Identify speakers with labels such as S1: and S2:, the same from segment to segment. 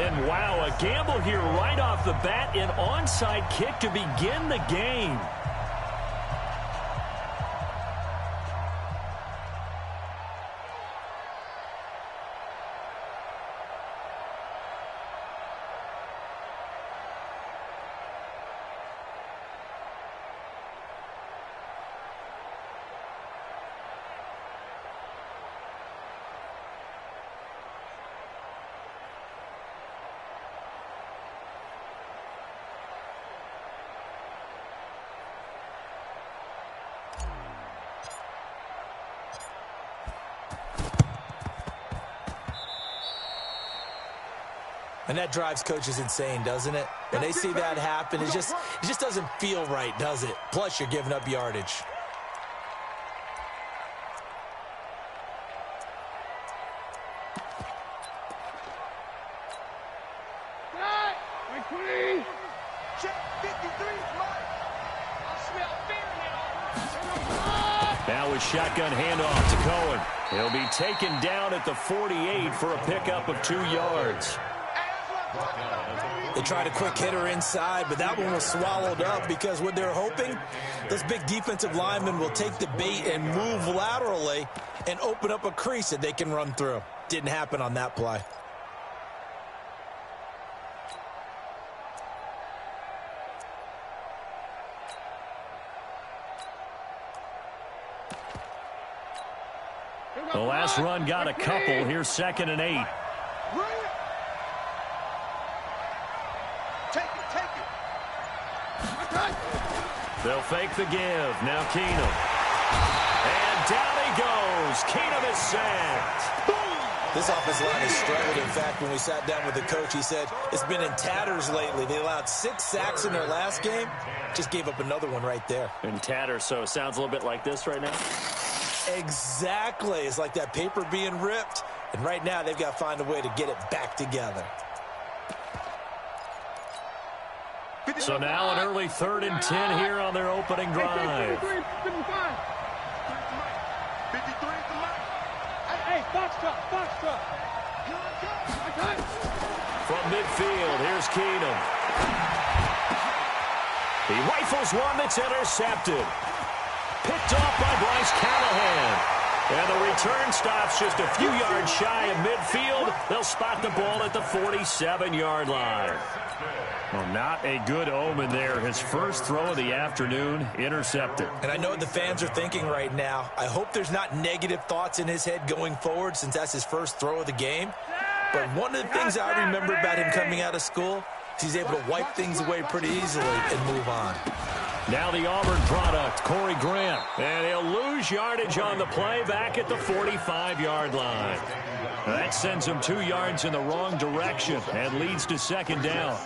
S1: And wow, a gamble here right off the bat, an onside kick to begin the game.
S2: And that drives coaches insane, doesn't it? When they see that happen, it just doesn't feel right, does it? Plus, you're giving up yardage.
S1: Now a shotgun handoff to Cohen. He'll be taken down at the 48 for a pickup of 2 yards.
S2: They tried a quick hitter inside, but that one was swallowed up because what they're hoping, those big defensive linemen will take the bait and move laterally and open up a crease that they can run through. Didn't happen on that play.
S1: The last run got a couple. Here's 2nd and 8. They'll fake the give. Now Keenum. And down he goes. Keenum is sacked.
S2: This offensive line has struggled. In fact, when we sat down with the coach, he said it's been in tatters lately. They allowed 6 sacks in their last game. Just gave up another one right there.
S1: In tatters, so it sounds a little bit like this right now?
S2: Exactly. It's like that paper being ripped. And right now, they've got to find a way to get it back together.
S1: So now an early 3rd and 10 here on their opening drive. From midfield, here's Keenum. He rifles one that's intercepted. Picked off by Bryce Callahan. And the return stops just a few yards shy of midfield. They'll spot the ball at the 47-yard line. Well, not a good omen there. His first throw of the afternoon, intercepted.
S2: And I know what the fans are thinking right now. I hope there's not negative thoughts in his head going forward since that's his first throw of the game. But one of the things I remember about him coming out of school is he's able to wipe things away pretty easily and move on.
S1: Now the Auburn product, Corey Grant. And he'll lose yardage on the play back at the 45-yard line. That sends him 2 yards in the wrong direction and leads to 2nd down.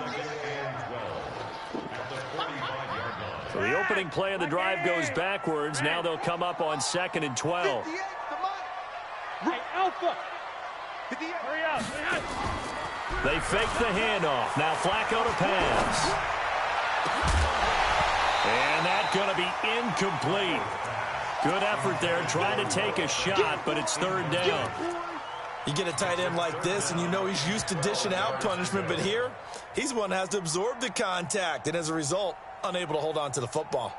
S1: So the opening play of the drive goes backwards. Now they'll come up on 2nd and 12.
S3: Hey, Alpha! Hurry up!
S1: They fake the handoff. Now Flacco to pass. And that's going to be incomplete. Good effort there trying to take a shot, but it's 3rd down.
S2: You get a tight end like this, and you know he's used to dishing out punishment, but here, he's the one that has to absorb the contact, and as a result, unable to hold on to the football.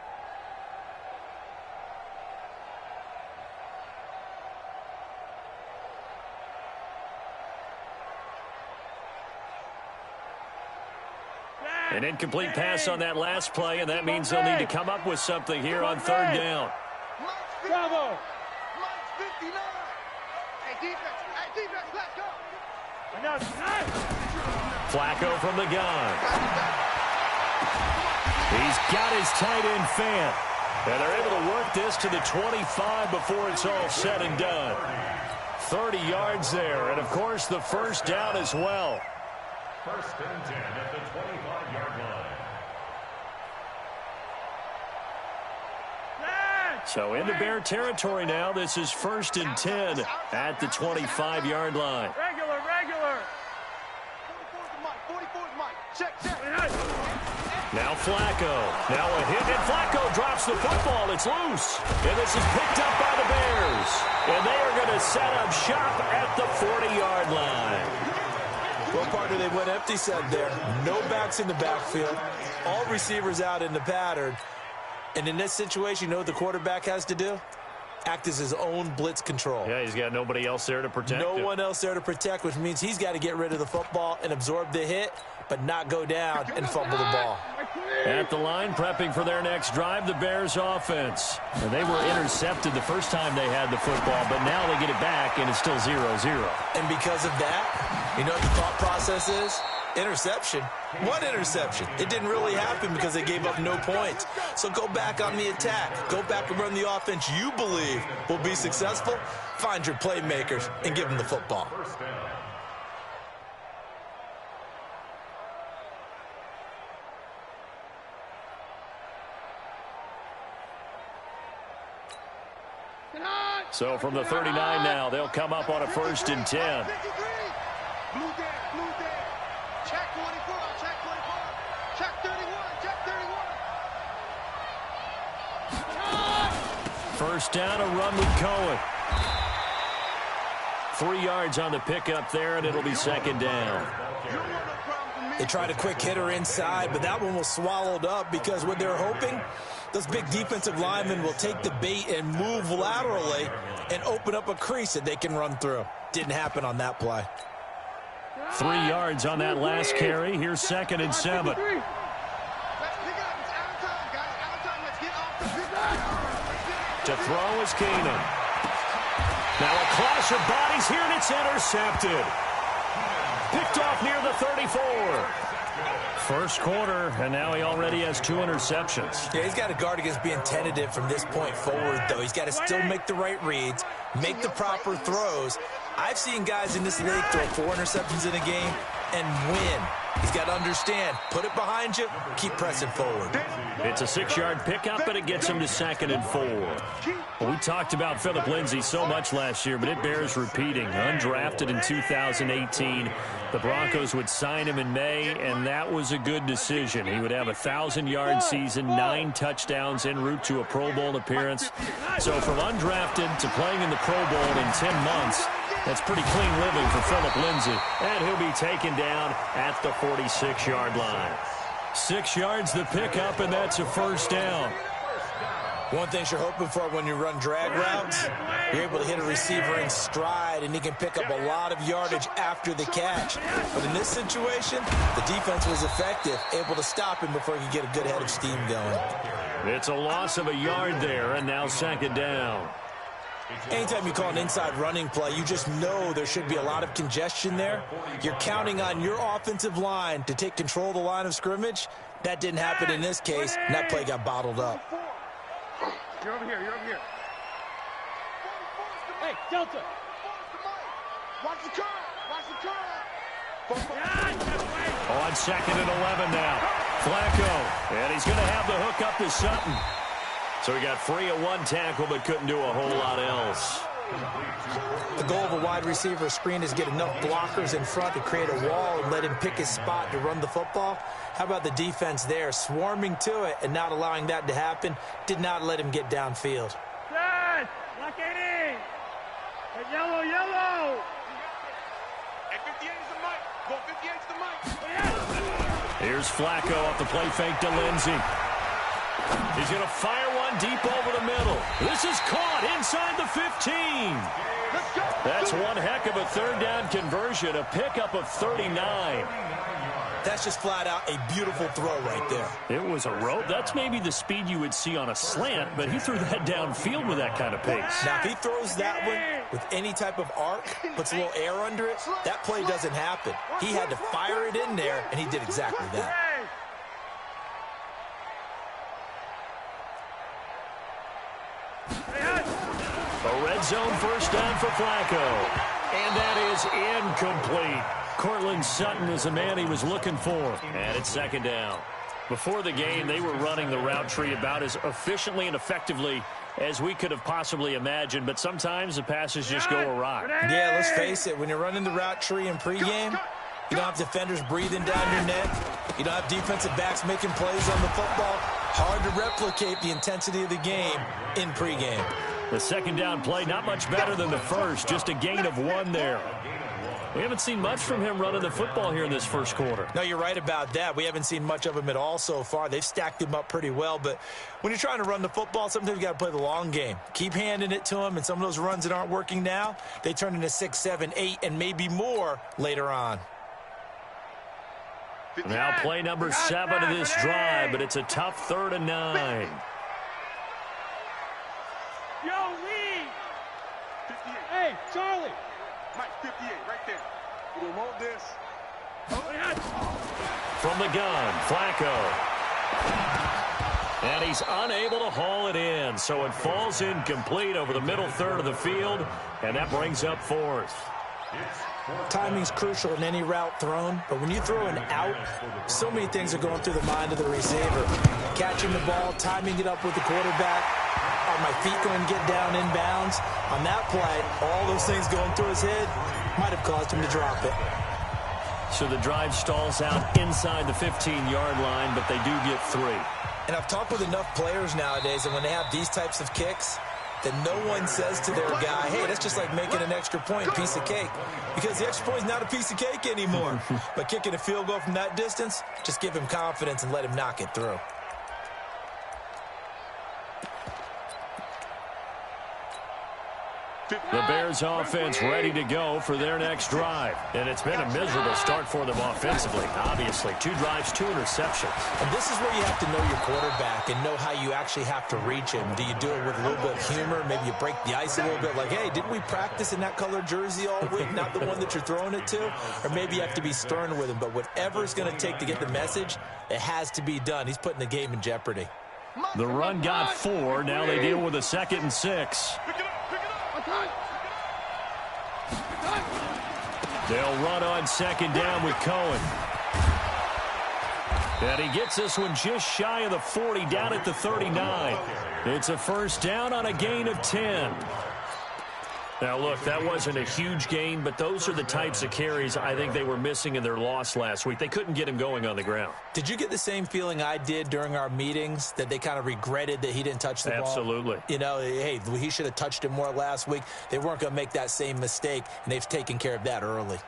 S1: An incomplete pass on that last play, and that means they'll need to come up with something here on 3rd down.
S3: Bravo!
S1: Flacco from the gun. He's got his tight end fan. And they're able to work this to the 25 before it's all said and done. 30 yards there, and of course the first down as well.
S4: 1st and 10 at the 25-yard line.
S1: So into Bear territory now. This is 1st and 10 at the 25-yard line.
S3: Regular.
S5: 44's Mike. Check.
S1: Now Flacco. Now a hit, and Flacco drops the football. It's loose. And this is picked up by the Bears. And they are going to set up shop at the 40-yard line.
S2: Well, partner, they went empty set there. No backs in the backfield. All receivers out in the pattern. And in this situation, you know what the quarterback has to do? Act as his own blitz control.
S1: Yeah, he's got nobody else there to protect him.
S2: No one else there to protect, which means he's got to get rid of the football and absorb the hit, but not go down and fumble the ball.
S1: At the line, prepping for their next drive, the Bears offense. And they were intercepted the first time they had the football, but now they get it back, and it's still 0-0.
S2: And because of that, you know what the thought process is? Interception. One interception. It didn't really happen because they gave up no points. So go back on the attack. Go back and run the offense you believe will be successful. Find your playmakers and give them the football.
S1: So from the 39 now, they'll come up on a 1st and 10.
S5: Check 24, check 24, check 31, check 31.
S1: First down, a run with Cohen. 3 yards on the pickup there, and it'll be 2nd down.
S2: They tried a quick hitter inside, but that one was swallowed up because what they're hoping, those big defensive linemen will take the bait and move laterally and open up a crease that they can run through. Didn't happen on that play.
S1: 3 yards on that last carry. Here's 2nd and 7.
S5: Let's pick it up. It's out of time, guys. Out of time. Let's get off the field.
S1: To throw is Keenum. Now a clash of bodies here, and it's intercepted. Picked off near the 34. First quarter, and now he already has 2 interceptions.
S2: Yeah, he's got to guard against being tentative from this point forward, though. He's got to still make the right reads, make the proper throws. I've seen guys in this league throw 4 interceptions in a game and win. He's got to understand, put it behind you, keep pressing forward.
S1: It's a 6-yard pickup, and it gets him to 2nd and 4. Well, we talked about Phillip Lindsay so much last year, but it bears repeating. Undrafted in 2018. The Broncos would sign him in May, and that was a good decision. He would have a 1,000-yard season, 9 touchdowns en route to a Pro Bowl appearance. So from undrafted to playing in the Pro Bowl in 10 months, that's pretty clean living for Phillip Lindsay. And he'll be taken down at the 46-yard line. 6 yards the pickup, and that's a 1st down.
S2: One thing you're hoping for when you run drag routes, you're able to hit a receiver in stride, and he can pick up a lot of yardage after the catch. But in this situation, the defense was effective, able to stop him before he could get a good head of steam going.
S1: It's a loss of a yard there, and now 2nd down.
S2: Anytime you call an inside running play, you just know there should be a lot of congestion there. You're counting on your offensive line to take control of the line of scrimmage. That didn't happen in this case, and that play got bottled up.
S3: You're over here. You're over here. Hey, Delta.
S5: Watch the curl. Watch the curl.
S1: On 2nd and 11 now. Flacco. And he's going to have the hook up to Sutton. So he got free of 1 tackle, but couldn't do a whole lot else.
S2: The goal of a wide receiver screen is get enough blockers in front to create a wall and let him pick his spot to run the football. How about the defense there, swarming to it and not allowing that to happen? Did not let him get downfield.
S3: Set. Lock it in. Hey, yellow, yellow.
S5: Hey, 58 is the mic. Go 58 is the mic.
S1: Here's Flacco off the play fake to Lindsay. He's going to fire one deep over the middle. This is caught inside the 15. That's one heck of a 3rd down conversion, a pickup of 39.
S2: That's just flat out a beautiful throw right there.
S1: It was a rope. That's maybe the speed you would see on a slant, but he threw that downfield with that kind of pace.
S2: Now, if he throws that one with any type of arc, puts a little air under it, that play doesn't happen. He had to fire it in there, and he did exactly that.
S1: A red zone 1st down for Flacco. And that is incomplete. Cortland Sutton is the man he was looking for. And it's 2nd down. Before the game, they were running the route tree about as efficiently and effectively as we could have possibly imagined. But sometimes the passes just go awry.
S2: Yeah, let's face it. When you're running the route tree in pregame, you don't have defenders breathing down your neck. You don't have defensive backs making plays on the football. Hard to replicate the intensity of the game in pregame.
S1: The 2nd down play, not much better than the first. Just a gain of 1 there. We haven't seen much from him running the football here in this first quarter.
S2: No, you're right about that. We haven't seen much of him at all so far. They've stacked him up pretty well, but when you're trying to run the football, sometimes you got to play the long game. Keep handing it to him, and some of those runs that aren't working now, they turn into 6, 7, 8, and maybe more later on.
S1: Now play number 7 of this drive, but it's a tough 3rd and 9.
S3: Yo, Lee! 58. Hey, Charlie! Mike, 58, right there. We don't want this.
S1: From the gun, Flacco. And he's unable to haul it in, so it falls incomplete over the middle third of the field, and that brings up 4th.
S2: Timing's crucial in any route thrown, but when you throw an out, so many things are going through the mind of the receiver. Catching the ball, timing it up with the quarterback. Are my feet going to get down inbounds? On that play, all those things going through his head might have caused him to drop it.
S1: So the drive stalls out inside the 15-yard line, but they do get 3.
S2: And I've talked with enough players nowadays, and when they have these types of kicks, that no one says to their guy, hey, that's just like making an extra point, piece of cake. Because the extra point is not a piece of cake anymore. But kicking a field goal from that distance, just give him confidence and let him knock it through.
S1: The Bears offense ready to go for their next drive. And it's been a miserable start for them offensively. Obviously, 2 drives, 2 interceptions.
S2: And this is where you have to know your quarterback and know how you actually have to reach him. Do you do it with a little bit of humor? Maybe you break the ice a little bit like, hey, didn't we practice in that color jersey all week, not the one that you're throwing it to? Or maybe you have to be stern with him. But whatever it's going to take to get the message, it has to be done. He's putting the game in jeopardy.
S1: The run got 4. Now they deal with a 2nd and 6. They'll run on 2nd down with Cohen. And he gets this one just shy of the 40, down at the 39. It's a 1st down on a gain of 10. Now, look, that wasn't a huge gain, but those are the types of carries I think they were missing in their loss last week. They couldn't get him going on the ground.
S2: Did you get the same feeling I did during our meetings, that they kind of regretted that he didn't touch the ball?
S1: Absolutely.
S2: You know, hey, he should have touched it more last week. They weren't going to make that same mistake, and they've taken care of that early.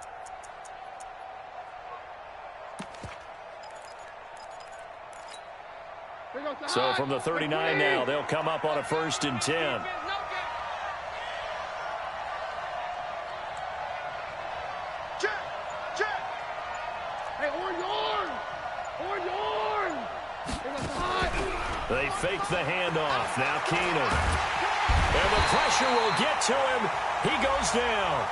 S1: So from the 39 now, they'll come up on a 1st and 10. They fake the handoff. Now Keenum. And the pressure will get to him. He goes down.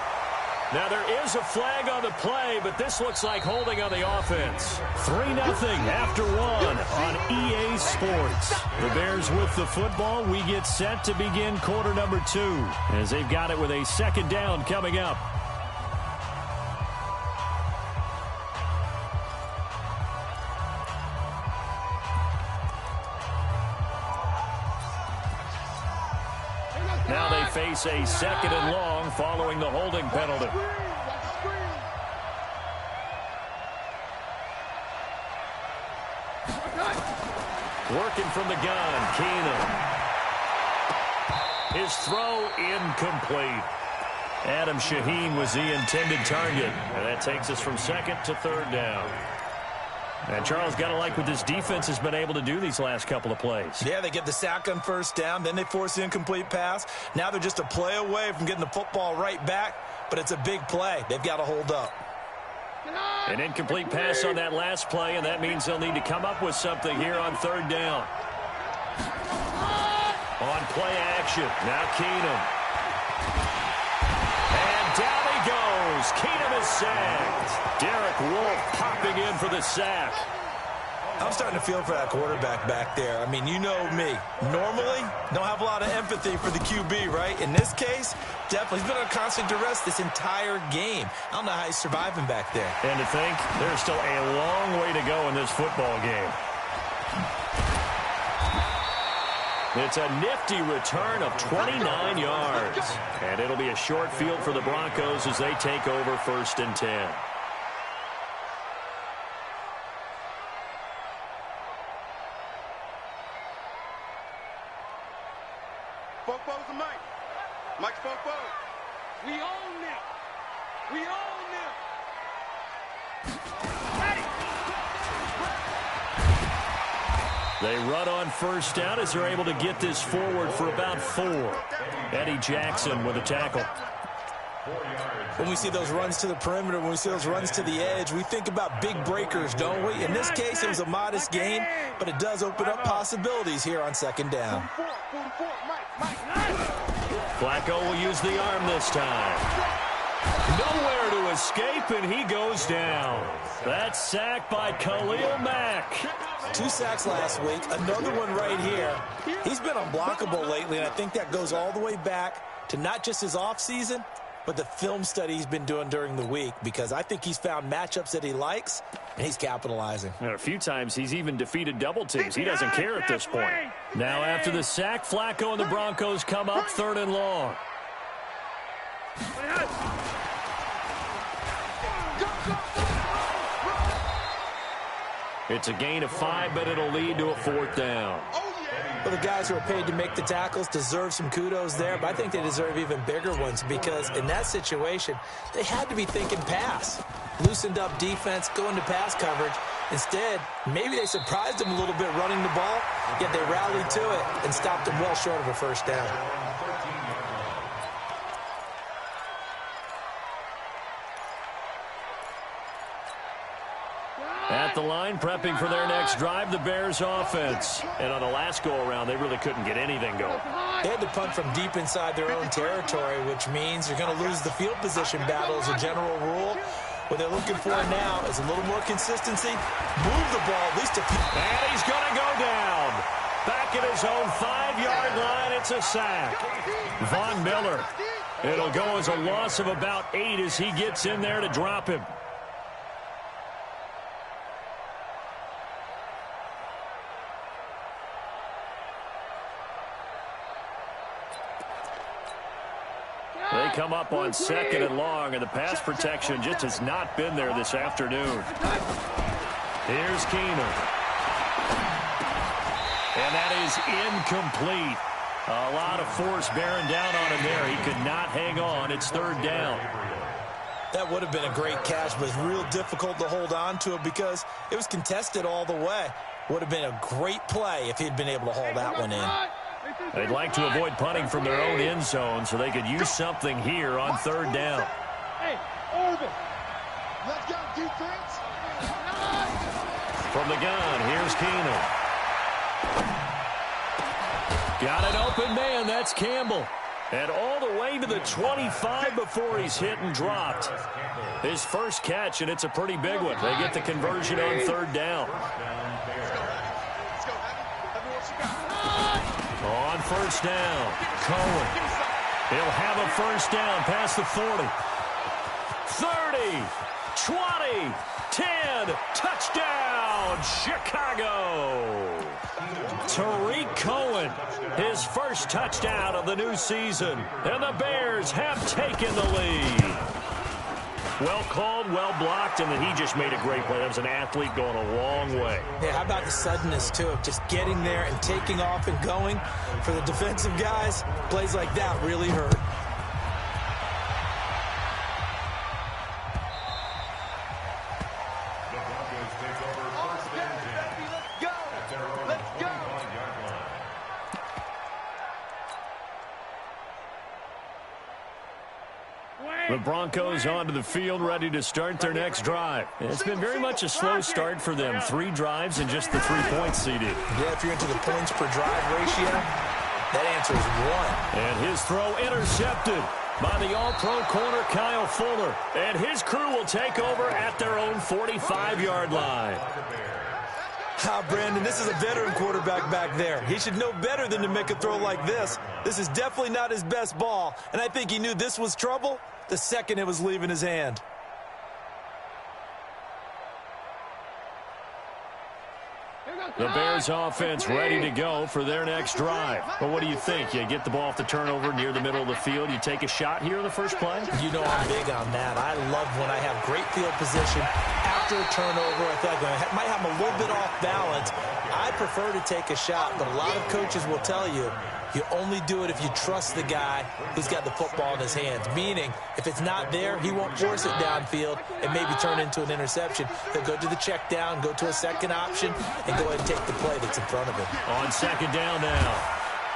S1: Now there is a flag on the play, but this looks like holding on the offense. 3-0 after 1 on EA Sports. The Bears with the football. We get set to begin quarter number 2 as they've got it with a 2nd down coming up. Now they face a 2nd and long following the holding penalty. Working from the gun, Keenum. His throw incomplete. Adam Shaheen was the intended target. And that takes us from 2nd to 3rd down. And Charles, got to like what this defense has been able to do these last couple of plays.
S2: Yeah, they get the sack on 1st down, then they force the incomplete pass. Now they're just a play away from getting the football right back, but it's a big play. They've got to hold up.
S1: An incomplete pass on that last play, and that means they'll need to come up with something here on 3rd down. On play action, now Keenum. And down he goes. Keenum is sacked. Derek Wolfe popping in for the sack.
S2: I'm starting to feel for that quarterback back there. I mean, you know me. Normally, don't have a lot of empathy for the QB, right? In this case, definitely. He's been on constant duress this entire game. I don't know how he's surviving back there.
S1: And to think, there's still a long way to go in this football game. It's a nifty return of 29 yards. And it'll be a short field for the Broncos as they take over 1st and 10.
S3: Fofo's the Mike. Mike's Fofo. We own it. We own them.
S1: They run on first down as they're able to get this forward for about 4. Eddie Jackson with a tackle.
S2: When we see those runs to the perimeter, when we see those runs to the edge, we think about big breakers, don't we? In this case, it was a modest gain, but it does open up possibilities here on second down.
S1: Flacco will use the arm this time. Nowhere to escape, and he goes down. That's sacked by Khalil Mack.
S2: 2 sacks last week, another one right here. He's been unblockable lately, and I think that goes all the way back to not just his offseason, but the film study he's been doing during the week, because I think he's found matchups that he likes, and he's capitalizing.
S1: And a few times he's even defeated double teams. He doesn't care at this point. Now after the sack, Flacco and the Broncos come up 3rd and long. It's a gain of 5, but it'll lead to a 4th down.
S2: Well, the guys who are paid to make the tackles deserve some kudos there, but I think they deserve even bigger ones, because in that situation, they had to be thinking pass. Loosened up defense, going to pass coverage. Instead, maybe they surprised them a little bit running the ball, yet they rallied to it and stopped them well short of a first down.
S1: At the line, prepping for their next drive, the Bears offense. And on the last go-around, they really couldn't get anything going.
S2: They had to punt from deep inside their own territory, which means you're going to lose the field position battle as a general rule. What they're looking for now is a little more consistency. Move the ball at least a few.
S1: And he's going to go down. Back at his own 5-yard line, it's a sack. Von Miller. It'll go as a loss of about 8 as he gets in there to drop him. They come up on 2nd and long, and the pass protection just has not been there this afternoon. Here's Keenum. And that is incomplete. A lot of force bearing down on him there. He could not hang on. It's 3rd down.
S2: That would have been a great catch, but it's real difficult to hold on to it because it was contested all the way. Would have been a great play if he'd been able to haul that one in.
S1: They'd like to avoid punting from their own end zone so they could use something here on 3rd down.
S3: Hey, Orville.
S5: Let's go, defense.
S1: From the gun, here's Keenum. Got an open man, that's Campbell. And all the way to the 25 before he's hit and dropped. His first catch, and it's a pretty big one. They get the conversion on 3rd down. On first down, Cohen. He'll have a first down past the 40. 30, 20, 10, touchdown, Chicago. Tariq Cohen, his first touchdown of the new season. And the Bears have taken the lead. Well called, well blocked, and then he just made a great play. That was an athlete going a long way.
S2: Yeah, how about the suddenness, too, of just getting there and taking off and going? For the defensive guys, plays like that really hurt.
S4: The Broncos take over 1st and 10.
S5: Let's go.
S4: At their own
S5: Let's go.
S4: 25-yard line.
S1: The Broncos onto the field, ready to start their next drive. It's been very much a slow start for them. 3 drives and just the 3 points CD.
S2: Yeah, if you're into the points per drive ratio, that answer is 1.
S1: And his throw intercepted by the all-pro corner Kyle Fuller. And his crew will take over at their own 45-yard line.
S2: Brandon, this is a veteran quarterback back there. He should know better than to make a throw like this. This is definitely not his best ball, and I think he knew this was trouble the second it was leaving his hand.
S1: The Bears offense ready to go for their next drive. But what do you think? You get the ball off the turnover near the middle of the field. You take a shot here in the first play?
S2: You know I'm big on that. I love when I have great field position after a turnover. I feel like I might have a little bit off balance. I prefer to take a shot, but a lot of coaches will tell you, You only do it if you trust the guy who's got the football in his hands. Meaning, if it's not there, he won't force it downfield and maybe turn into an interception. He'll go to the check down, go to a second option, and go ahead and take the play that's in front of him.
S1: On second down now,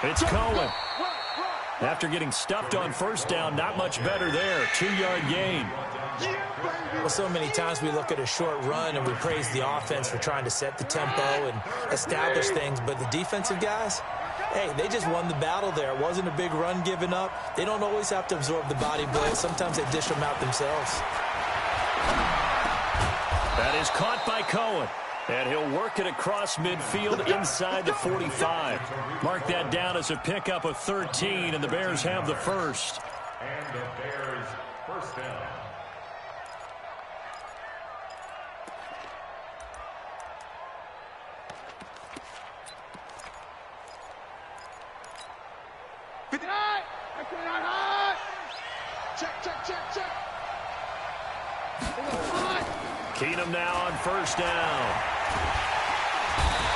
S1: it's Cohen. After getting stuffed on first down, not much better there. 2-yard gain.
S2: Well, so many times we look at a short run and we praise the offense for trying to set the tempo and establish things, but the defensive guys, hey, they just won the battle there. It wasn't a big run given up. They don't always have to absorb the body blows. Sometimes they dish them out themselves.
S1: That is caught by Cohen. And he'll work it across midfield inside the 45. Mark that down as a pickup of 13, and the Bears have the first.
S4: And the Bears first down.
S5: Check.
S1: Keenum now on first down.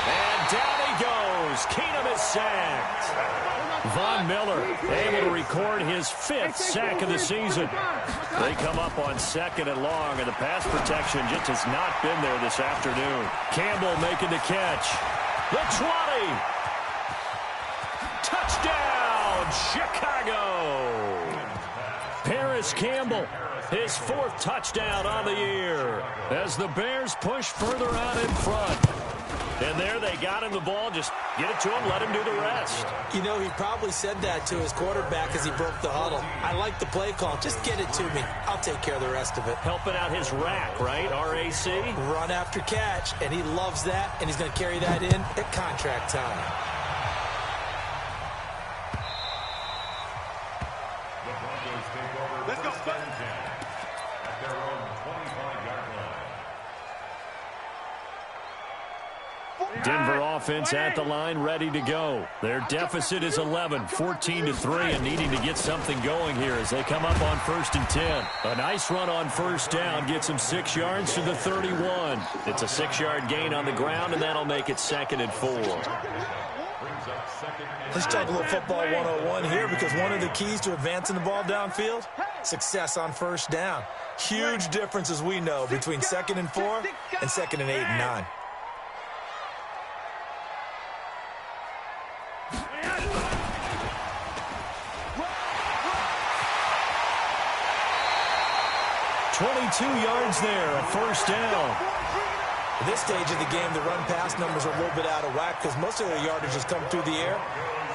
S1: And down he goes. Keenum is sacked. Von Miller able to record his 5th sack of the season. They come up on second and long, and the pass protection just has not been there this afternoon. Campbell making the catch. The 20. Touchdown, Chicago. Paris Campbell, his 4th touchdown on the year as the Bears push further out in front. And there they got him the ball. Just get it to him, let him do the rest.
S2: You know, he probably said that to his quarterback as he broke the huddle. I like the play call. Just get it to me. I'll take care of the rest of it.
S1: Helping out his rack, right? RAC?
S2: Run after catch, and he loves that, and he's going to carry that in at contract time.
S5: Let's go.
S4: At their own 25-yard line.
S1: Denver offense at the line, ready to go. Their deficit is 11, 14-3, and needing to get something going here as they come up on 1st and 10. A nice run on first down gets them 6 yards to the 31. It's a 6-yard gain on the ground, and that'll make it 2nd and 4.
S2: Let's talk a little football 101 here, because one of the keys to advancing the ball downfield, success on first down. Huge difference, as we know, between 2nd and 4 and 2nd and 8 and 9.
S1: yards there, a first down.
S2: At this stage of the game, the run-pass numbers are a little bit out of whack because most of their yardage has come through the air.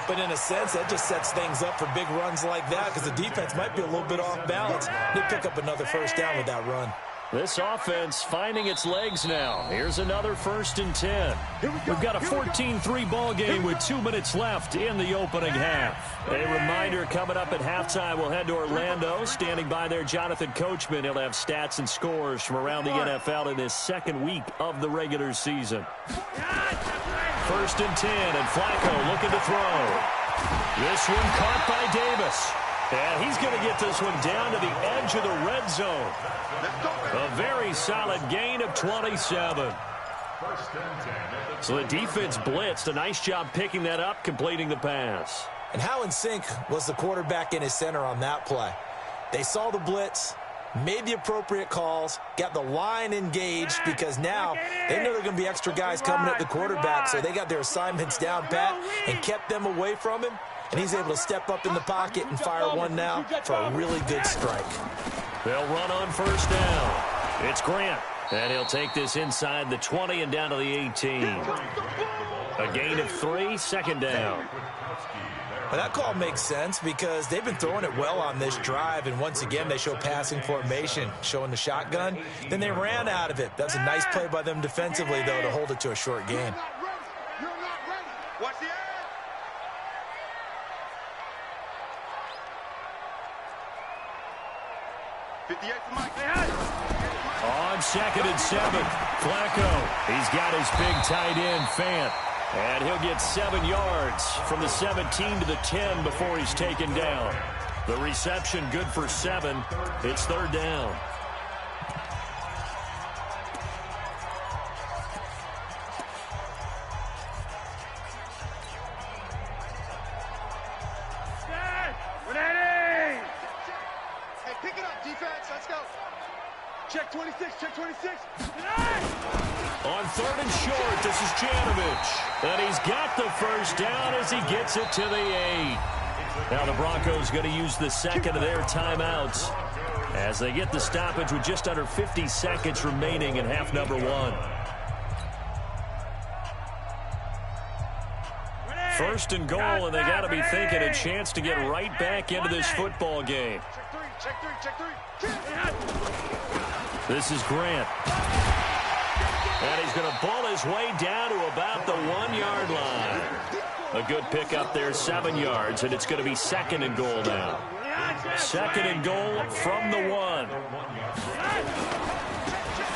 S2: But in a sense, that just sets things up for big runs like that because the defense might be a little bit off balance. They pick up another first down with that run.
S1: This offense finding its legs now. Here's another 1st and 10. We've got a 14-3 ball game with 2 minutes left in the opening half. A reminder coming up at halftime, we'll head to Orlando. Standing by there, Jonathan Coachman. He'll have stats and scores from around the NFL in this 2nd week of the regular season. 1st and 10, and Flacco looking to throw. This one caught by Davis. And he's going to get this one down to the edge of the red zone. A very solid gain of 27. So the defense blitzed. A nice job picking that up, completing the pass.
S2: And how in sync was the quarterback and his center on that play? They saw the blitz, made the appropriate calls, got the line engaged because now they know there are going to be extra guys coming at the quarterback, so they got their assignments down pat and kept them away from him. And he's able to step up in the pocket and fire one now for a really good strike.
S1: They'll run on first down. It's Grant. And he'll take this inside the 20 and down to the 18. A gain of 3, 2nd down.
S2: Well, that call makes sense because they've been throwing it well on this drive. And once again, they show passing formation, showing the shotgun. Then they ran out of it. That's a nice play by them defensively, though, to hold it to a short gain.
S5: You're not ready. Watch the air.
S1: On 2nd and 7, Flacco. He's got his big tight end, Fant. And he'll get 7 yards from the 17 to the 10 before he's taken down. The reception good for 7. It's 3rd down.
S5: defense, let's go.
S3: Check 26, check 26.
S1: On 3rd and short, this is DAVIXX. And he's got the first down as he gets it to the 8. Now the Broncos going to use the second of their timeouts as they get the stoppage with just under 50 seconds remaining in half number 1. 1st and goal, and they got to be thinking a chance to get right back into this football game.
S3: Check three.
S1: This is Grant. And he's going to ball his way down to about the 1-yard line. A good pickup there, 7 yards, and it's going to be 2nd and goal now. 2nd and goal from the 1.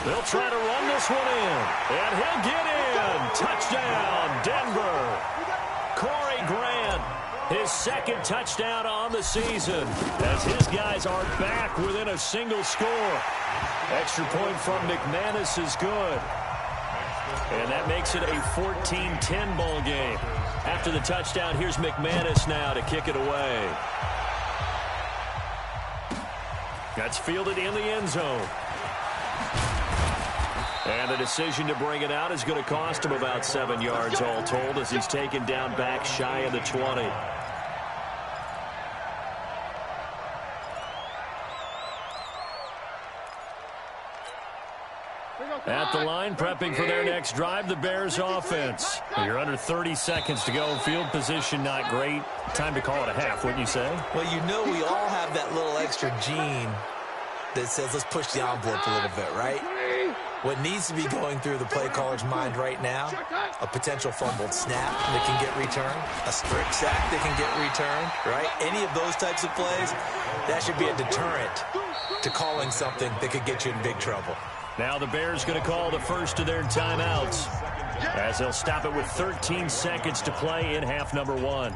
S1: They'll try to run this one in, and he'll get in. Touchdown, Denver. Corey Grant, his 2nd touchdown on the season, as his guys are back within a single score. Extra point from McManus is good. And that makes it a 14-10 ball game. After the touchdown, here's McManus now to kick it away. That's fielded in the end zone. And the decision to bring it out is going to cost him about 7 yards all told as he's taken down back shy of the 20. At the line, prepping for their next drive, the Bears offense. You're under 30 seconds to go. Field position not great. Time to call it a half, wouldn't you say?
S2: Well, you know we all have that little extra gene that says let's push the envelope a little bit, right? What needs to be going through the play caller's mind right now, a potential fumbled snap that can get returned, a strip sack that can get returned, right? Any of those types of plays, that should be a deterrent to calling something that could get you in big trouble.
S1: Now the Bears going to call the first of their timeouts as they'll stop it with 13 seconds to play in half number 1.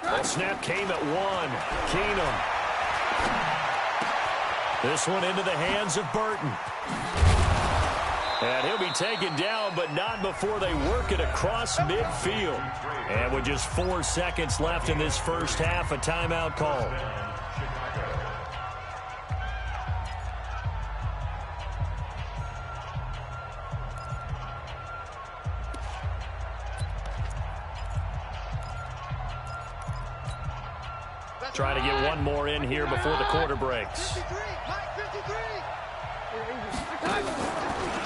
S1: The snap came at 1. Keenum. This one into the hands of Burton. And he'll be taken down, but not before they work it across midfield. And with just 4 seconds left in this first half, a timeout call. Trying to get one more in here before the quarter breaks.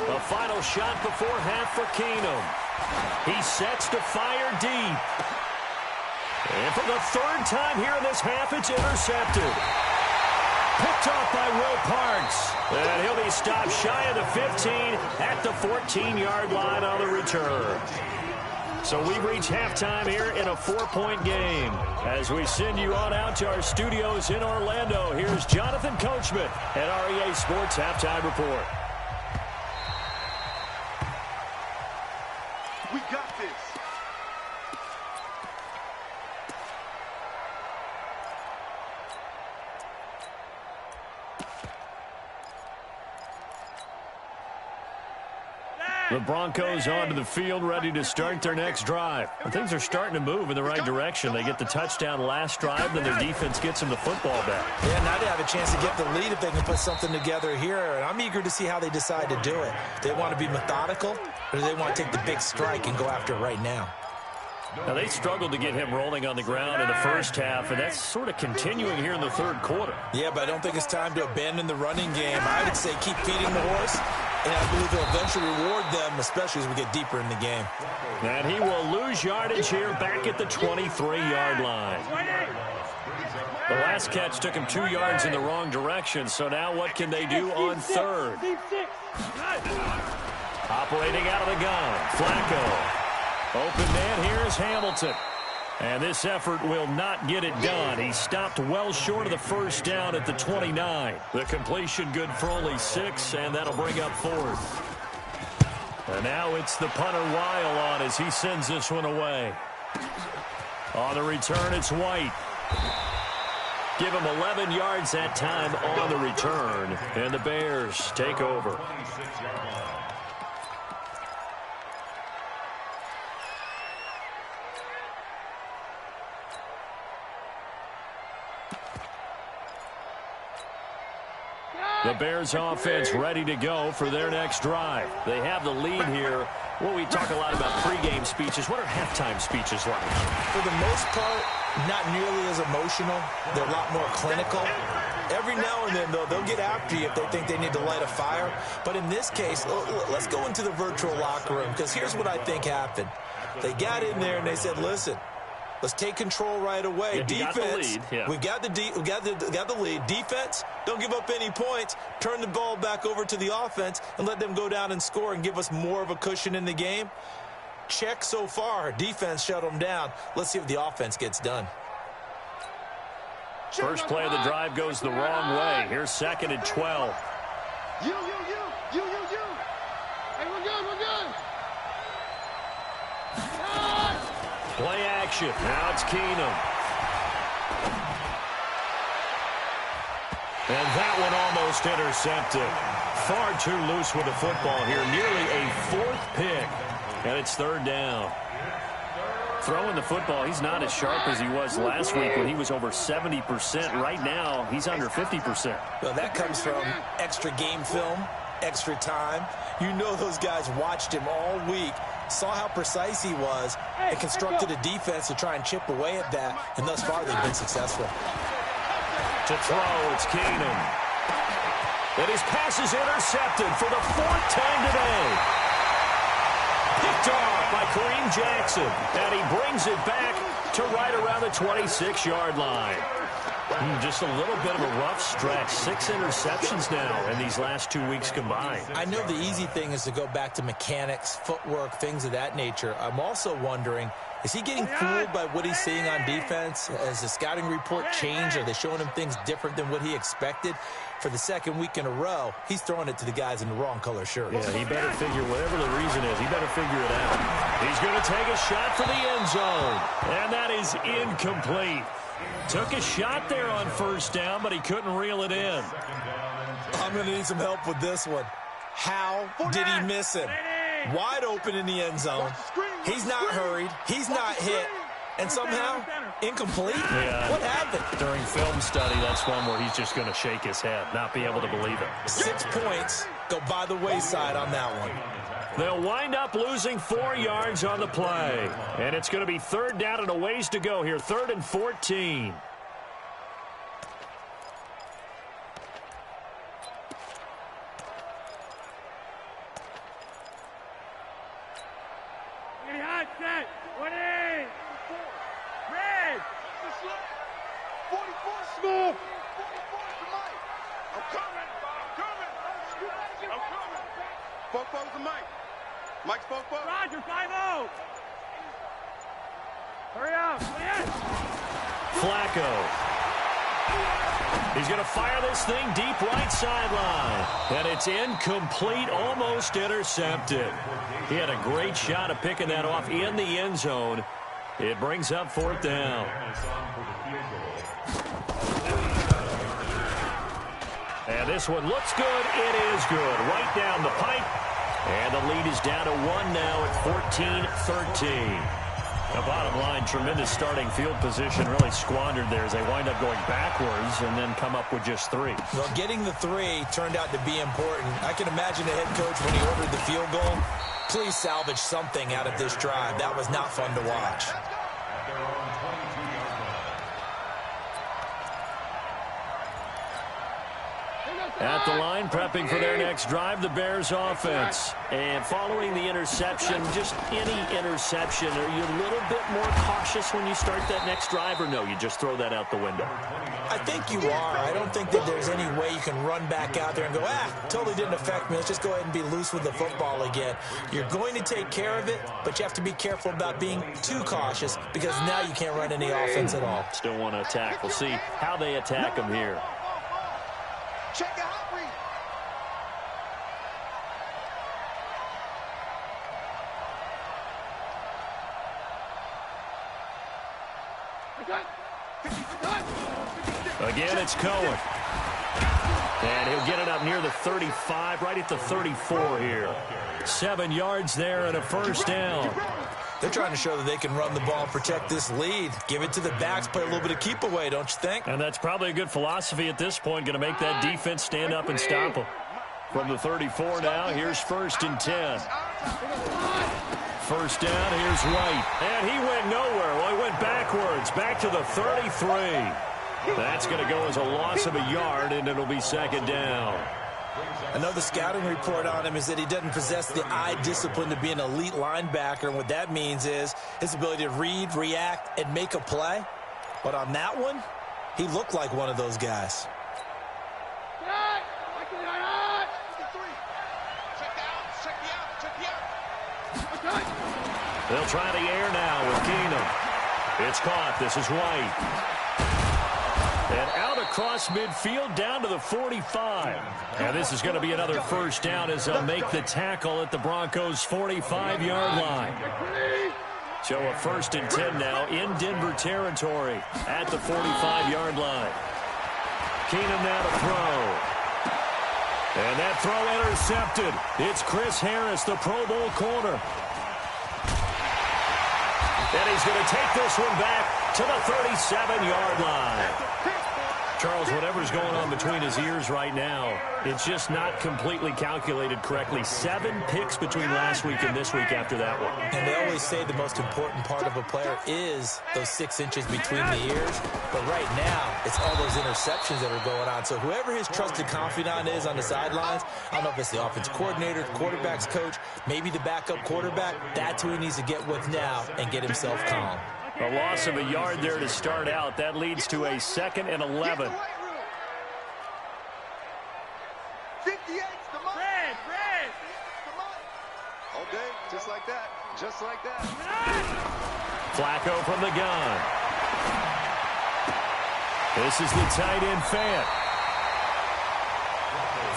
S1: A final shot before half for Keenum. He sets to fire deep. And for the 3rd time here in this half, it's intercepted. Picked off by Will Parks. And he'll be stopped shy of the 15 at the 14-yard line on the return. So we've reached halftime here in a 4-point game. As we send you on out to our studios in Orlando, here's Jonathan Coachman at REA Sports Halftime Report.
S3: We got this.
S1: The Broncos onto the field, ready to start their next drive. And things are starting to move in the right direction. They get the touchdown last drive, then their defense gets them the football back.
S2: Yeah, now they have a chance to get the lead if they can put something together here. And I'm eager to see how they decide to do it. They want to be methodical, or do they want to take the big strike and go after it right now?
S1: Now, they struggled to get him rolling on the ground in the first half, and that's sort of continuing here in the 3rd quarter.
S2: Yeah, but I don't think it's time to abandon the running game. I would say keep feeding the horse, and I believe he'll eventually reward them, especially as we get deeper in the game.
S1: And he will lose yardage here back at the 23-yard line. The last catch took him 2 yards in the wrong direction, so now what can they do on 3rd? Operating out of the gun, Flacco. Open man here is Hamilton. And this effort will not get it done. He stopped well short of the first down at the 29. The completion good for only 6, and that'll bring up 4th. And now it's the punter Weil on as he sends this one away. On the return, it's White. Give him 11 yards that time on the return. And the Bears take over. The Bears offense ready to go for their next drive. They have the lead here. Well, we talk a lot about pregame speeches. What are halftime speeches like?
S2: For the most part, not nearly as emotional. They're a lot more clinical. Every now and then, though, they'll get after you if they think they need to light a fire. But in this case, let's go into the virtual locker room, because here's what I think happened. They got in there and they said, listen, let's take control right away.
S1: Yeah,
S2: Defense,
S1: yeah.
S2: we got the lead. Defense, don't give up any points. Turn the ball back over to the offense and let them go down and score and give us more of a cushion in the game. Check so far. Defense shut them down. Let's see if the offense gets done.
S1: First play of the drive goes the wrong way. Here's 2nd and 12.
S5: You. Hey, we're good.
S1: Play action. Now it's Keenum. And that one almost intercepted. Far too loose with the football here. Nearly a 4th pick. And it's 3rd down. Throwing the football, he's not as sharp as he was last week when he was over 70%. Right now, he's under 50%.
S2: Well, that comes from extra game film, extra time. You know those guys watched him all week, saw how precise he was, and constructed a defense to try and chip away at that, and thus far they've been successful.
S1: To throw, it's Keenum. And his pass is intercepted for the 4th time today. Picked off by Kareem Jackson, and he brings it back to right around the 26-yard line. Just a little bit of a rough stretch. 6 interceptions now in these last 2 weeks combined.
S2: I know the easy thing is to go back to mechanics, footwork, things of that nature. I'm also wondering, is he getting fooled by what he's seeing on defense? Has the scouting report changed? Are they showing him things different than what he expected? For the 2nd week in a row, he's throwing it to the guys in the wrong color shirts.
S1: Yeah, he better figure, whatever the reason is, he better figure it out. He's going to take a shot for the end zone, and that is incomplete. Took a shot there on 1st down, but he couldn't reel it in.
S2: I'm going to need some help with this one. How did he miss him? Wide open in the end zone. He's not hurried. He's not hit. And somehow, incomplete?
S1: Yeah.
S2: What happened?
S1: During film study, that's one where he's just going to shake his head, not be able to believe it.
S2: 6 points go by the wayside on that one.
S1: They'll wind up losing 4 yards on the play. And it's going to be 3rd down and a ways to go here. 3rd and 14.
S3: Mike spoke up.
S5: Roger, 5-0. Hurry up.
S1: Flacco. He's going to fire this thing deep right sideline. And it's incomplete, almost intercepted. He had a great shot at picking that off in the end zone. It brings up 4th down. And this one looks good. It is good. Right down the pipe. And the lead is down to 1 now at 14-13. The bottom line, tremendous starting field position, really squandered there as they wind up going backwards and then come up with just 3.
S2: Well, getting the 3 turned out to be important. I can imagine the head coach when he ordered the field goal. Please salvage something out of this drive. That was not fun to watch.
S1: At the line, prepping for their next drive, the Bears offense. And following the interception, just any interception, are you a little bit more cautious when you start that next drive, or no, you just throw that out the window?
S2: I think you are. I don't think that there's any way you can run back out there and go, totally didn't affect me. Let's just go ahead and be loose with the football again. You're going to take care of it, but you have to be careful about being too cautious because now you can't run any offense at all.
S1: Still want to attack. We'll see how they attack them here.
S5: Check the hot read.
S1: Again, it's Cohen. And he'll get it up near the 35, right at the 34 here. 7 yards there and a first down.
S2: They're trying to show that they can run the ball and protect this lead. Give it to the backs, play a little bit of keep away, don't you think?
S1: And that's probably a good philosophy at this point, going to make that defense stand up and stop them. From the 34 now, here's 1st and 10. First down, here's White. And he went nowhere. Well, he went backwards, back to the 33. That's going to go as a loss of a yard, and it'll be 2nd down.
S2: I know the scouting report on him is that he doesn't possess the eye discipline to be an elite linebacker, and what that means is his ability to read, react, and make a play. But on that one, he looked like one of those guys.
S1: They'll try the air now with Keenum. It's caught. This is White. And out across midfield down to the 45. And this is going to be another first down as they'll make the tackle at the Broncos' 45-yard line. So a 1st and 10 now in Denver territory at the 45-yard line. Keenum now to throw. And that throw intercepted. It's Chris Harris, the Pro Bowl corner. And he's going to take this one back to the 37-yard line. Charles, whatever's going on between his ears right now, it's just not completely calculated correctly. 7 picks between last week and this week after that one.
S2: And they always say the most important part of a player is those 6 inches between the ears. But right now, it's all those interceptions that are going on. So whoever his trusted confidant is on the sidelines, I don't know if it's the offensive coordinator, the quarterback's coach, maybe the backup quarterback, that's who he needs to get with now and get himself calm.
S1: A loss of a yard there to start out. That leads to a 2nd and 11.
S5: 58, come on. Red. Come on. Okay, just like that. Just like that.
S1: Flacco from the gun. This is the tight end, Fant.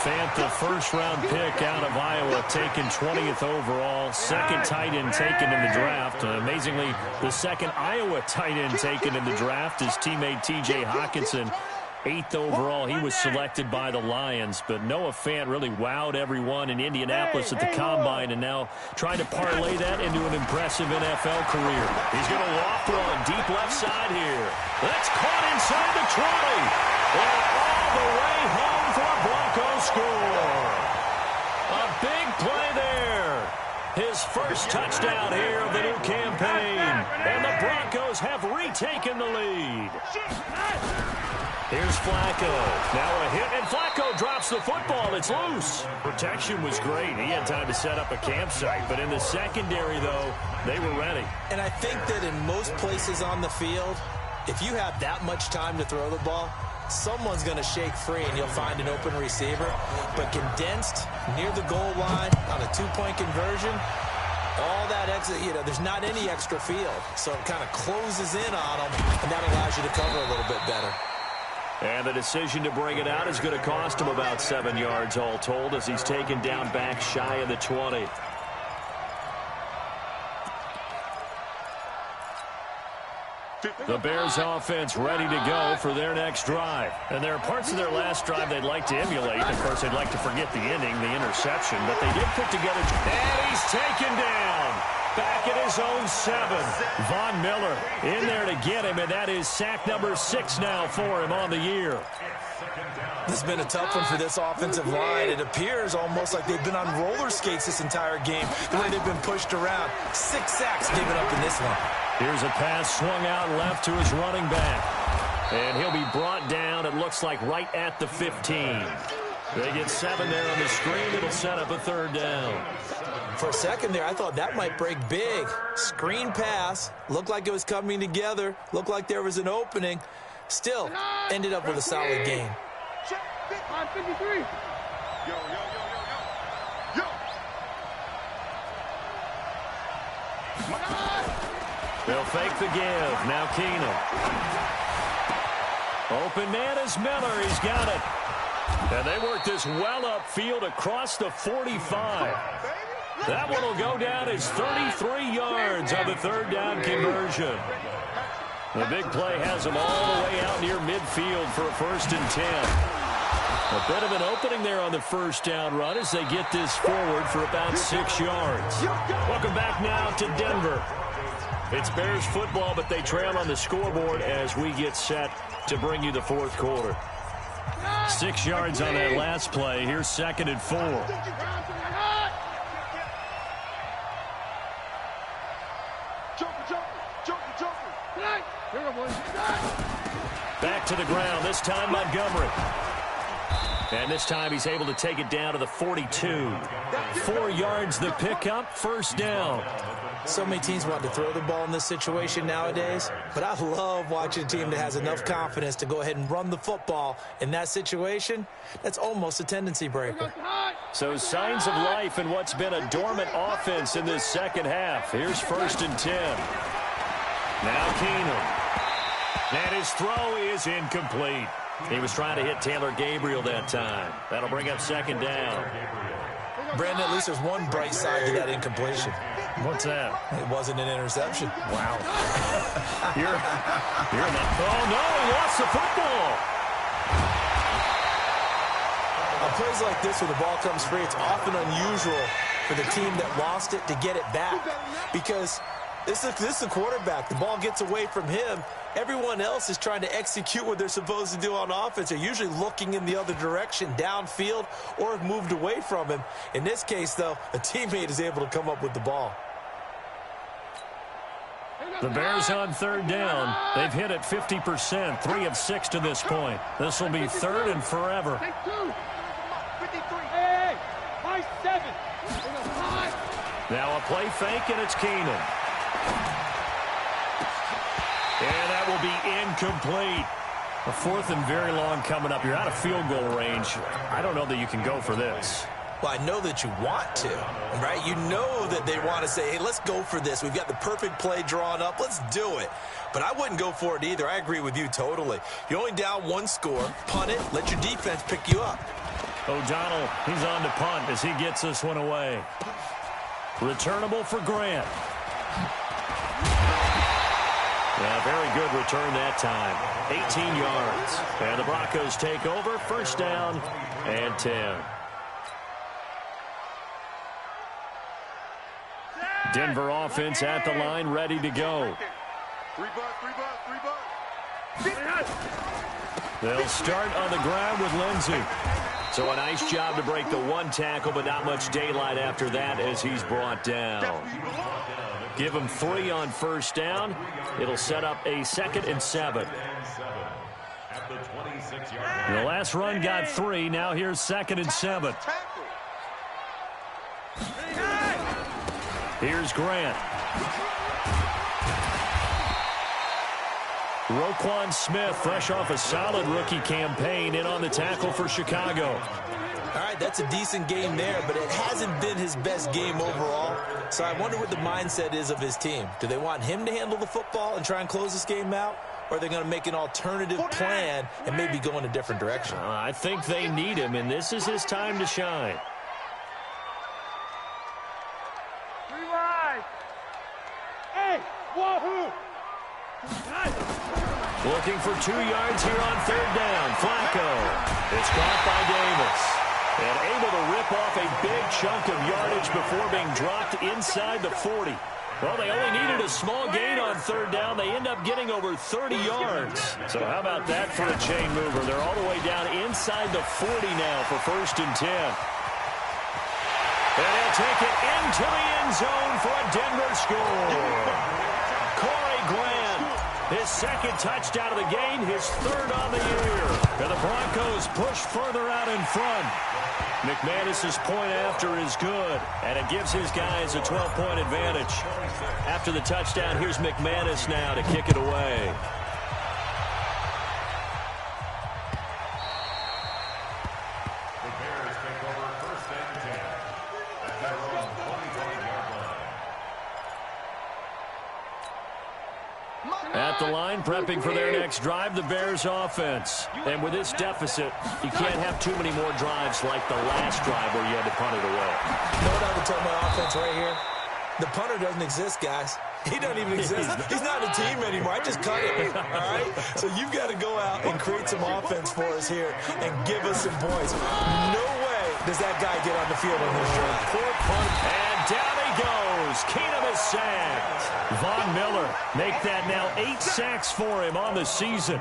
S1: Fant, the first-round pick out of Iowa, taken 20th overall. 2nd tight end taken in the draft. Amazingly, the 2nd Iowa tight end taken in the draft is teammate T.J. Hawkinson. 8th overall, he was selected by the Lions. But Noah Fant really wowed everyone in Indianapolis at the Combine, and now trying to parlay that into an impressive NFL career. He's going to loft one deep left side here. That's caught inside the 20. And all the way home for a Broncos score. A big play there. His first touchdown here of the new campaign. And the Broncos have retaken the lead. Here's Flacco. Now a hit, and Flacco drops the football. It's loose. Protection was great. He had time to set up a campsite. But in the secondary, though, they were ready.
S2: And I think that in most places on the field, if you have that much time to throw the ball, someone's going to shake free and you'll find an open receiver. But condensed near the goal line on a 2-point conversion, all that exit, there's not any extra field. So it kind of closes in on them, and that allows you to cover a little bit better.
S1: And the decision to bring it out is going to cost him about 7 yards all told as he's taken down back shy of the 20. The Bears offense ready to go for their next drive. And there are parts of their last drive they'd like to emulate. Of course, they'd like to forget the ending, the interception. But they did put together. And he's taken down. Back at his own 7. Von Miller in there to get him. And that is sack number 6 now for him on the year.
S2: This has been a tough one for this offensive line. It appears almost like they've been on roller skates this entire game, the way they've been pushed around. 6 sacks given up in this one.
S1: Here's a pass swung out left to his running back. And he'll be brought down, it looks like, right at the 15. They get 7 there on the screen. It'll set up a 3rd down.
S2: For a second there, I thought that might break big. Screen pass. Looked like it was coming together. Looked like there was an opening. Still, ended up with a solid gain.
S3: On 53. Yo.
S1: They'll fake the give. Now Keenum. Open man is Miller. He's got it. And they work this well upfield across the 45. That one will go down as 33 yards on the 3rd down conversion. The big play has them all the way out near midfield for a 1st and 10. A bit of an opening there on the 1st down run as they get this forward for about 6 yards. Welcome back now to Denver. It's Bears football, but they trail on the scoreboard as we get set to bring you the 4th quarter. 6 yards on that last play. Here's 2nd and 4. Back to the ground, this time Montgomery. And this time he's able to take it down to the 42. 4 yards the pickup, 1st down.
S2: So many teams want to throw the ball in this situation nowadays, but I love watching a team that has enough confidence to go ahead and run the football in that situation. That's almost a tendency breaker.
S1: So signs of life in what's been a dormant offense in this 2nd half. Here's 1st and 10. Now Keenum. And his throw is incomplete. He was trying to hit Taylor Gabriel that time. That'll bring up 2nd down.
S2: Brandon, at least there's one bright side to that incompletion.
S1: What's that?
S2: It wasn't an interception.
S1: Wow. you're not. Oh, no, he lost the football.
S2: On plays like this, when the ball comes free, it's often unusual for the team that lost it to get it back. Because this is the quarterback. The ball gets away from him. Everyone else is trying to execute what they're supposed to do on offense. They're usually looking in the other direction, downfield, or have moved away from him. In this case, though, a teammate is able to come up with the ball.
S1: The Bears on 3rd down. They've hit it 50%, 3 of 6 to this point. This will be 3rd and forever. Now a play fake, and it's Keenum. And that will be incomplete. A 4th and very long coming up. You're out of field goal range. I don't know that you can go for this.
S2: Well, I know that you want to, right? You know that they want to say, hey, let's go for this. We've got the perfect play drawn up. Let's do it. But I wouldn't go for it either. I agree with you totally. You're only down 1 score. Punt it. Let your defense pick you up.
S1: O'Donnell, he's on to punt as he gets this one away. Returnable for Grant. Yeah, very good return that time. 18 yards. And the Broncos take over. 1st down and 10. Denver offense at the line, ready to go. They'll start on the ground with Lindsey. So a nice job to break the 1 tackle, but not much daylight after that as he's brought down. Give him 3 on 1st down. It'll set up a 2nd and 7. The last run got 3. Now here's 2nd and 7. Here's Grant. Roquan Smith, fresh off a solid rookie campaign, in on the tackle for Chicago.
S2: All right, that's a decent game there, but it hasn't been his best game overall. So I wonder what the mindset is of his team. Do they want him to handle the football and try and close this game out? Or are they going to make an alternative plan and maybe go in a different direction?
S1: I think they need him, and this is his time to shine. Looking for 2 yards here on 3rd down. Flacco. It's caught by Davis. And able to rip off a big chunk of yardage before being dropped inside the 40. Well, they only needed a small gain on 3rd down. They end up getting over 30 yards. So how about that for a chain mover? They're all the way down inside the 40 now for 1st and 10. And they'll take it into the end zone for a Denver score. Corey Grant His second touchdown of the game, his third on the year. And the Broncos push further out in front. McManus's point after is good, and it gives his guys a 12-point advantage. After the touchdown, here's McManus now to kick it away.
S4: The Bears take over first and 10 at their own 25-yard line.
S1: At the line, prepping for their next drive, the Bears offense. And with this deficit, you can't have too many more drives like the last drive where you had to punt it away.
S2: You know what I would tell my offense right here? The punter doesn't exist, guys. He doesn't even exist. He's not a team anymore. I just cut him, all right? So you've got to go out and create some offense for us here and give us some points. No way does that guy get on the field on this drive.
S1: Poor punt, and down he goes. Keenum is sacked. Von Miller make that now 8 sacks for him on the season.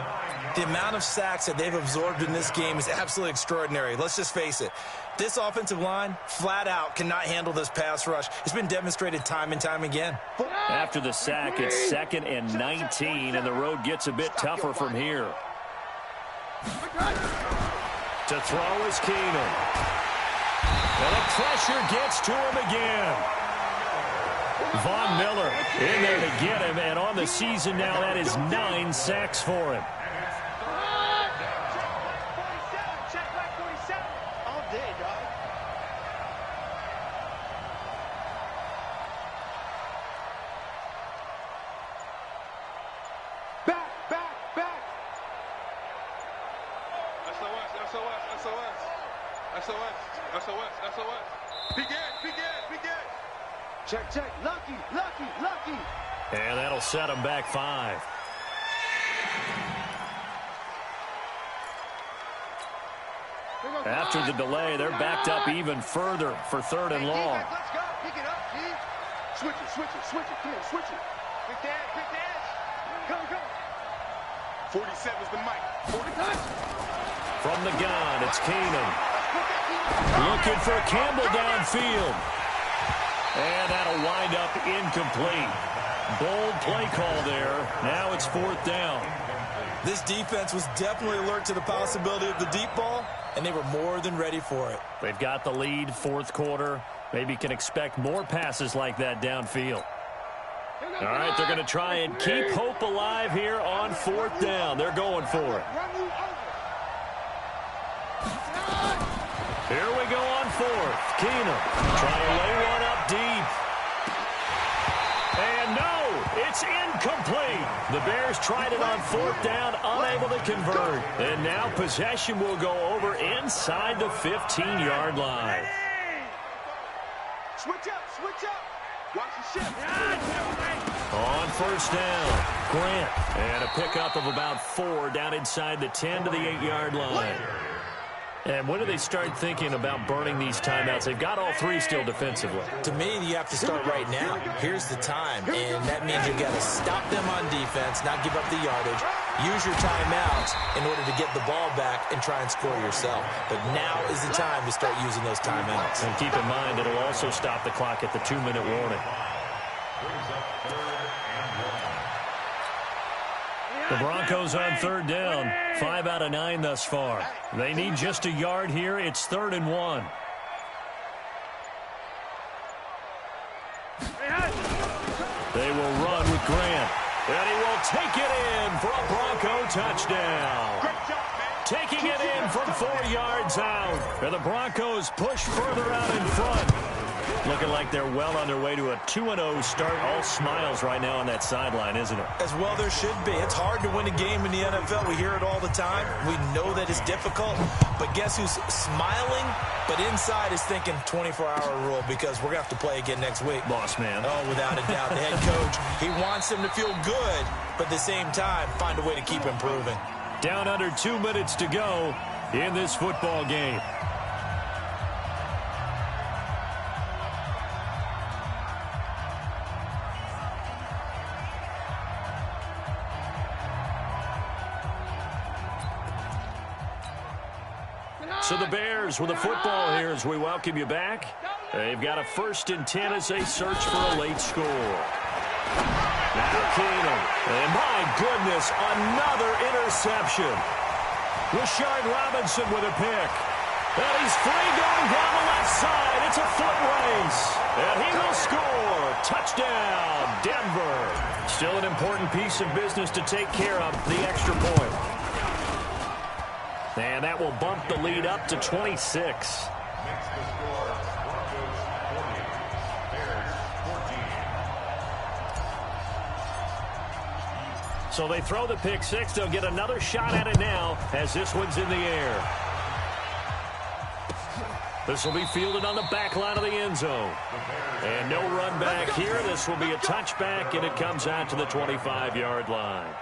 S2: The amount of sacks that they've absorbed in this game is absolutely extraordinary. Let's just face it. This offensive line, flat out, cannot handle this pass rush. It's been demonstrated time and time again.
S1: After the sack, it's 2nd and 19, and the road gets a bit tougher from here. To throw is Keenum. And the pressure gets to him again. Von Miller in there to get him, and on the season now, that is 9 sacks for him.
S5: Check. Lucky.
S1: And that'll set him back 5. After the delay, they're backed up even further for 3rd and long.
S5: Let's go. Pick it up, Steve. Switch it. Come on, switch it. Quick dash. Go. 47's the mic. 40 touch.
S1: From the gun, it's Keenum. Looking for Campbell downfield. And that'll wind up incomplete. Bold play call there. Now it's 4th down.
S2: This defense was definitely alert to the possibility of the deep ball, and they were more than ready for it.
S1: They've got the lead, 4th quarter. Maybe can expect more passes like that downfield. All right, they're going to try and keep hope alive here on 4th down. They're going for it. Here we go on 4th. Keenum trying to lay one up deep. And no, it's incomplete. The Bears tried it on 4th down, unable to convert. And now possession will go over inside the 15-yard line.
S5: Switch up. Watch the ship.
S1: On 1st down, Grant. And a pickup of about 4 down inside the 10 to the 8-yard line. And when do they start thinking about burning these timeouts? They've got all 3 still defensively.
S2: To me, you have to start right now. Here's the time, and that means you've got to stop them on defense, not give up the yardage, use your timeouts in order to get the ball back and try and score yourself. But now is the time to start using those timeouts.
S1: And keep in mind, it'll also stop the clock at the 2-minute warning. The Broncos on 3rd down, 5 out of 9 thus far. They need just a yard here. It's 3rd and 1. They will run with Grant. And he will take it in for a Bronco touchdown. Taking it in from 4 yards out. And the Broncos push further out in front. Looking like they're well on their way to a 2-0 start. All smiles right now on that sideline, isn't it?
S2: As well there should be. It's hard to win a game in the NFL. We hear it all the time. We know that it's difficult. But guess who's smiling? But inside is thinking 24-hour rule because we're going to have to play again next week.
S1: Boss man.
S2: Oh, without a doubt. The head coach, he wants them to feel good, but at the same time, find a way to keep improving.
S1: Down under 2 minutes to go in this football game. So the Bears with the football here as we welcome you back. They've got a 1st and 10 as they search for a late score. Now Keenum. And my goodness, another interception. Rashard Robinson with a pick. And he's free going down the left side. It's a foot race. And he will score. Touchdown, Denver. Still an important piece of business to take care of, the extra point. And that will bump the lead up to 26.
S4: Makes the score Broncos 40, Bears 14.
S1: So they throw the pick six. They'll get another shot at it now as this one's in the air. This will be fielded on the back line of the end zone. And no run back here. This will be a touchback, and it comes out to the 25-yard line.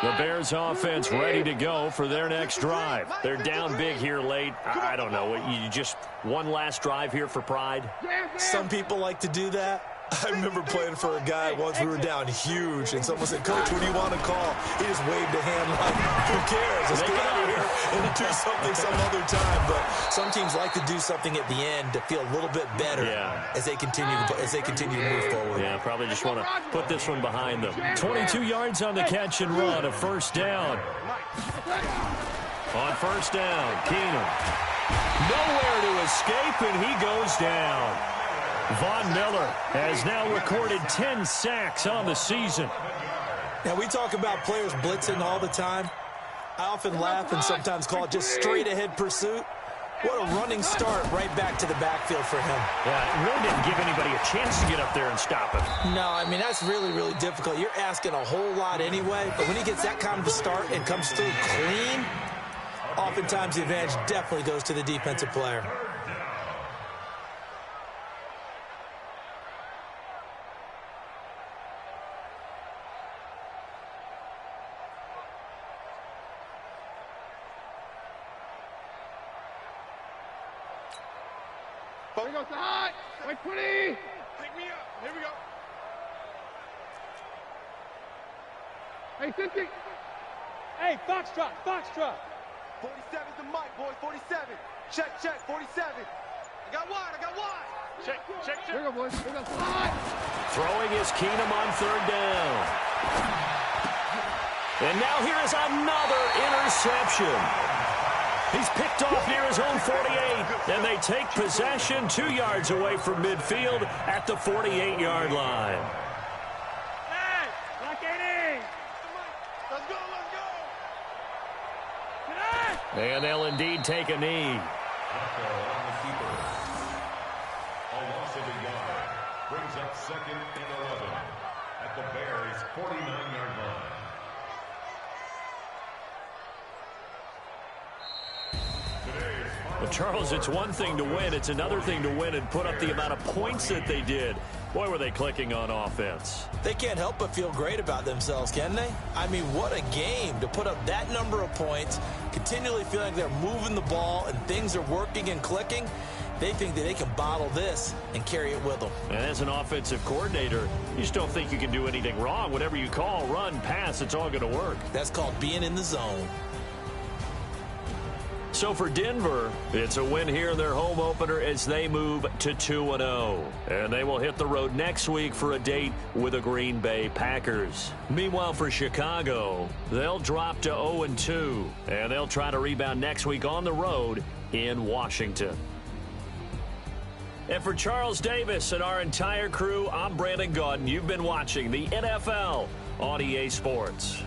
S1: The Bears offense ready to go for their next drive. They're down big here late. I don't know. You just one last drive here for pride?
S2: Some people like to do that. I remember playing for a guy once. We were down huge, and someone said, "Coach, what do you want to call?" He just waved a hand like, "Who cares? Let's get out of here and do something some other time." But some teams like to do something at the end to feel a little bit better as they continue to move forward.
S1: Yeah, probably just want to put this one behind them. 22 yards on the catch and run, a first down. On first down, Keenum. Nowhere to escape, and he goes down. Von Miller has now recorded 10 sacks on the season.
S2: Now, we talk about players blitzing all the time. I often laugh and sometimes call it just straight-ahead pursuit. What a running start right back to the backfield for him.
S1: Yeah, it really didn't give anybody a chance to get up there and stop him.
S2: No, I mean, that's really, really difficult. You're asking a whole lot anyway, but when he gets that kind of a start and comes through clean, oftentimes the advantage definitely goes to the defensive player.
S5: Here we go, side. Wait, 20. Pick me up. Here we go. Hey, 50.
S3: Hey, Foxtrot, Foxtrot.
S5: 47's the mic, boys. 47. Check, 47. I got wide. Check. Here we go, boys. Here we go, side.
S1: Throwing is Keenum on third down. And now here is another interception. He's picked off near his own 48, and they take possession 2 yards away from midfield at the 48-yard line.
S3: Hey, block 80.
S5: Let's go.
S1: And they'll indeed take a knee.
S4: Bronco on the keeper. A loss of a yard. Brings up 2nd and 11 at the Bears' 49-yard line.
S1: Well, Charles, it's one thing to win. It's another thing to win and put up the amount of points that they did. Boy, were they clicking on offense.
S2: They can't help but feel great about themselves, can they? I mean, what a game to put up that number of points, continually feeling like they're moving the ball and things are working and clicking. They think that they can bottle this and carry it with them.
S1: And as an offensive coordinator, you just don't think you can do anything wrong. Whatever you call, run, pass, it's all going to work.
S2: That's called being in the zone.
S1: So for Denver, it's a win here in their home opener as they move to 2-0. And they will hit the road next week for a date with the Green Bay Packers. Meanwhile, for Chicago, they'll drop to 0-2. And they'll try to rebound next week on the road in Washington. And for Charles Davis and our entire crew, I'm Brandon Gaudin. You've been watching the NFL on EA Sports.